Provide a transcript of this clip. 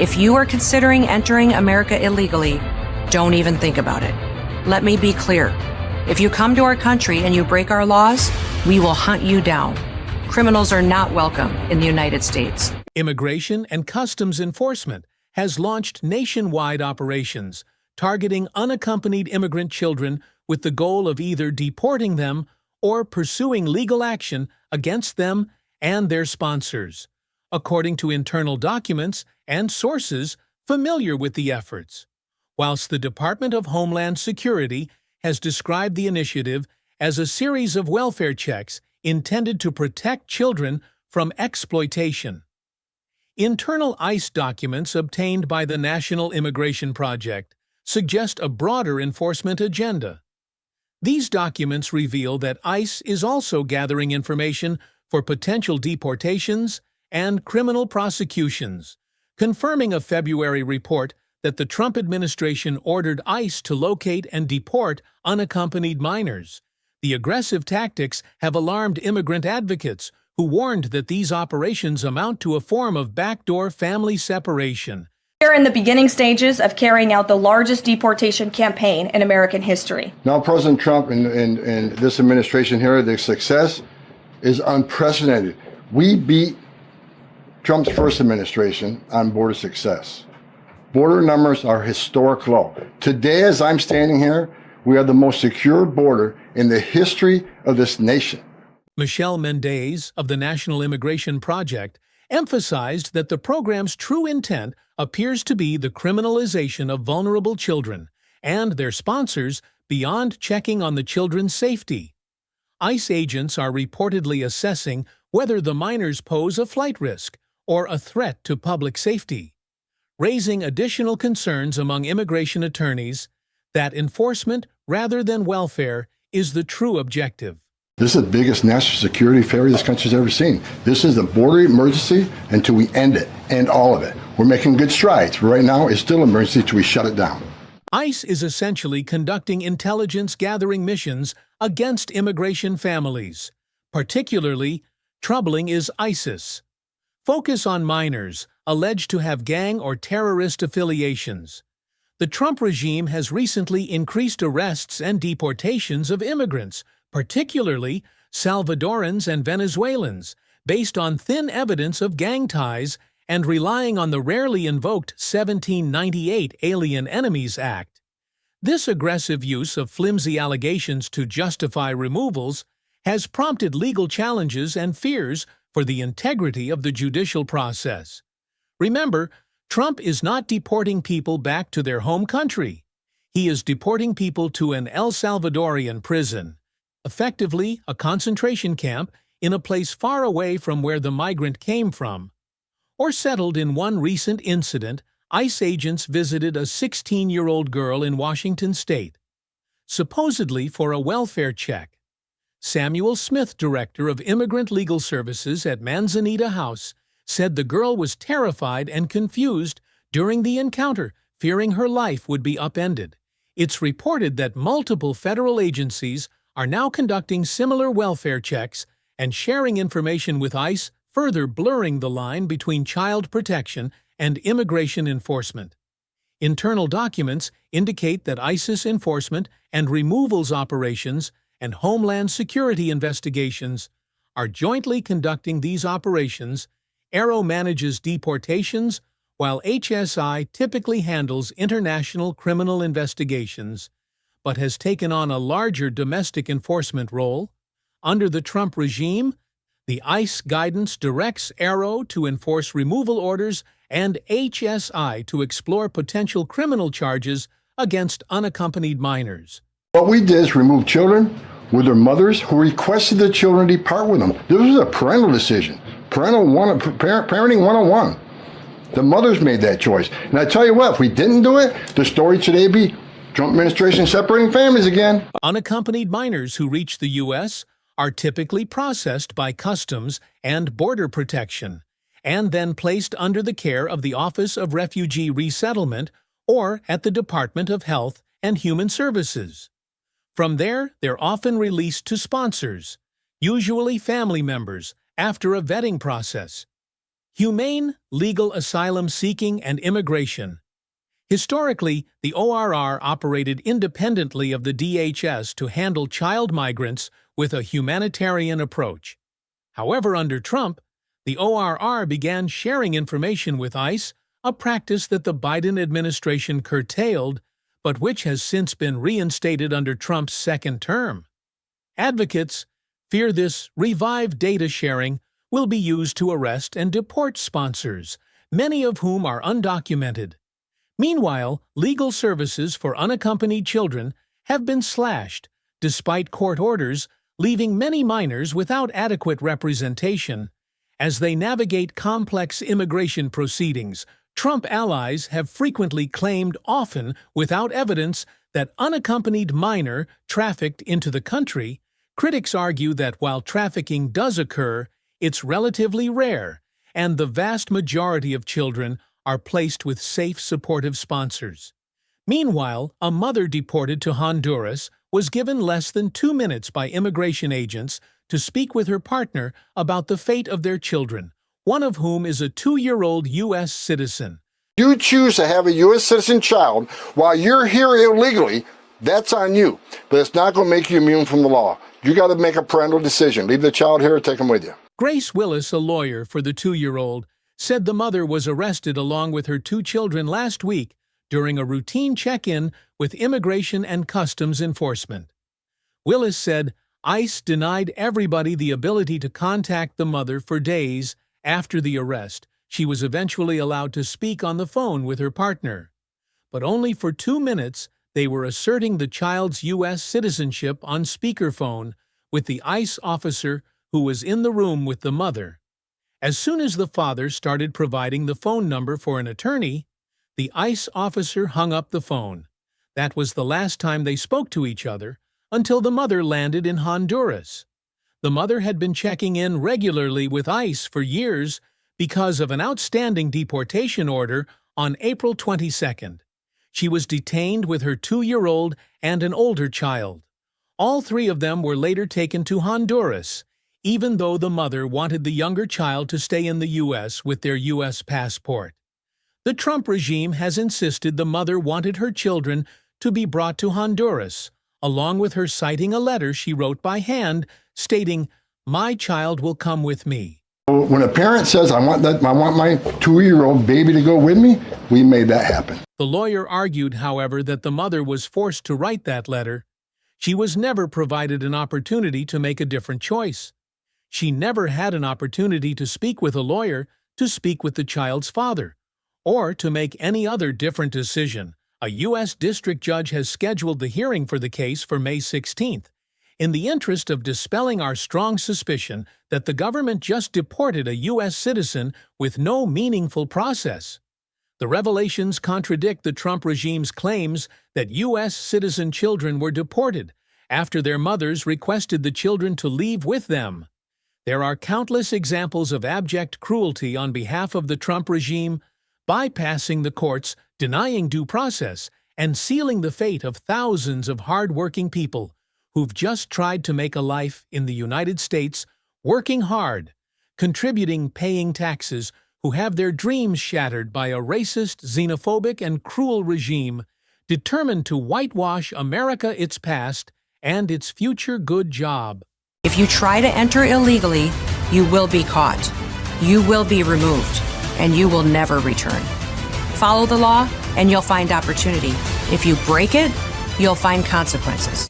If you are considering entering America illegally, don't even think about it. Let me be clear. If you come to our country and you break our laws, we will hunt you down. Criminals are not welcome in the United States. Immigration and Customs Enforcement has launched nationwide operations targeting unaccompanied immigrant children with the goal of either deporting them or pursuing legal action against them and their sponsors, according to internal documents and sources familiar with the efforts. Whilst the Department of Homeland Security has described the initiative as a series of welfare checks intended to protect children from exploitation. Internal ICE documents obtained by the National Immigration Project suggest a broader enforcement agenda. These documents reveal that ICE is also gathering information for potential deportations and criminal prosecutions, confirming a February report that the Trump administration ordered ICE to locate and deport unaccompanied minors. The aggressive tactics have alarmed immigrant advocates who warned that these operations amount to a form of backdoor family separation. We are in the beginning stages of carrying out the largest deportation campaign in American history. Now, President Trump and this administration here, the success is unprecedented. We beat Trump's first administration on border success. Border numbers are historic low. Today, as I'm standing here, we are the most secure border in the history of this nation. Michelle Mendez of the National Immigration Project emphasized that the program's true intent appears to be the criminalization of vulnerable children and their sponsors beyond checking on the children's safety. ICE agents are reportedly assessing whether the minors pose a flight risk or a threat to public safety, raising additional concerns among immigration attorneys that enforcement rather than welfare is the true objective. This is the biggest national security failure this country's ever seen. This is a border emergency until we end it, end all of it. We're making good strides, but right now it's still an emergency until we shut it down. ICE is essentially conducting intelligence-gathering missions against immigration families. Particularly troubling is ISIS. Focus on minors alleged to have gang or terrorist affiliations. The Trump regime has recently increased arrests and deportations of immigrants, particularly Salvadorans and Venezuelans, based on thin evidence of gang ties and relying on the rarely invoked 1798 Alien Enemies Act. This aggressive use of flimsy allegations to justify removals has prompted legal challenges and fears for the integrity of the judicial process. Remember, Trump is not deporting people back to their home country. He is deporting people to an El Salvadorian prison, effectively a concentration camp in a place far away from where the migrant came from. Or settled in one recent incident, ICE agents visited a 16-year-old girl in Washington state, supposedly for a welfare check. Samuel Smith, director of Immigrant Legal Services at Manzanita House, said the girl was terrified and confused during the encounter, fearing her life would be upended. It's reported that multiple federal agencies are now conducting similar welfare checks and sharing information with ICE, further blurring the line between child protection and immigration enforcement. Internal documents indicate that ISIS enforcement and removals operations and Homeland Security investigations are jointly conducting these operations. Arrow manages deportations, while HSI typically handles international criminal investigations, but has taken on a larger domestic enforcement role. Under the Trump regime, the ICE guidance directs Arrow to enforce removal orders and HSI to explore potential criminal charges against unaccompanied minors. What we did is remove children with their mothers who requested the children depart with them. This was a parental decision, parenting 101. The mothers made that choice. And I tell you what, if we didn't do it, the story today would be Trump administration separating families again. Unaccompanied minors who reach the U.S. are typically processed by Customs and Border Protection, and then placed under the care of the Office of Refugee Resettlement or at the Department of Health and Human Services. From there, they're often released to sponsors, usually family members, after a vetting process. Humane legal asylum seeking and immigration. Historically, the ORR operated independently of the DHS to handle child migrants with a humanitarian approach. However, under Trump, the ORR began sharing information with ICE, a practice that the Biden administration curtailed, but which has since been reinstated under Trump's second term. Advocates fear this revived data sharing will be used to arrest and deport sponsors, many of whom are undocumented. Meanwhile, legal services for unaccompanied children have been slashed, despite court orders, leaving many minors without adequate representation. As they navigate complex immigration proceedings, Trump allies have frequently claimed, often without evidence, that unaccompanied minor trafficked into the country. Critics argue that while trafficking does occur, it's relatively rare, and the vast majority of children are placed with safe, supportive sponsors. Meanwhile, a mother deported to Honduras was given less than 2 minutes by immigration agents to speak with her partner about the fate of their children, one of whom is a 2-year-old U.S. citizen. You choose to have a U.S. citizen child while you're here illegally, that's on you. But it's not going to make you immune from the law. You got to make a parental decision. Leave the child here or take him with you. Grace Willis, a lawyer for the 2-year-old, said the mother was arrested along with her 2 children last week during a routine check-in with Immigration and Customs Enforcement. Willis said ICE denied everybody the ability to contact the mother for days after the arrest. She was eventually allowed to speak on the phone with her partner. But only for 2 minutes, they were asserting the child's U.S. citizenship on speakerphone with the ICE officer who was in the room with the mother. As soon as the father started providing the phone number for an attorney, the ICE officer hung up the phone. That was the last time they spoke to each other until the mother landed in Honduras. The mother had been checking in regularly with ICE for years because of an outstanding deportation order on April 22nd. She was detained with her 2-year-old and an older child. All 3 of them were later taken to Honduras, even though the mother wanted the younger child to stay in the U.S. with their U.S. passport. The Trump regime has insisted the mother wanted her children to be brought to Honduras, along with her citing a letter she wrote by hand stating, "My child will come with me." When a parent says, I want my 2-year-old baby to go with me, we made that happen. The lawyer argued, however, that the mother was forced to write that letter. She was never provided an opportunity to make a different choice. She never had an opportunity to speak with a lawyer, to speak with the child's father, or to make any other different decision. A U.S. district judge has scheduled the hearing for the case for May 16th, in the interest of dispelling our strong suspicion that the government just deported a U.S. citizen with no meaningful process. The revelations contradict the Trump regime's claims that U.S. citizen children were deported after their mothers requested the children to leave with them. There are countless examples of abject cruelty on behalf of the Trump regime, bypassing the courts, denying due process, and sealing the fate of thousands of hard-working people who've just tried to make a life in the United States, working hard, contributing, paying taxes, who have their dreams shattered by a racist, xenophobic, and cruel regime determined to whitewash America, its past, and its future. Good job. If you try to enter illegally, you will be caught. You will be removed, and you will never return. Follow the law, and you'll find opportunity. If you break it, you'll find consequences.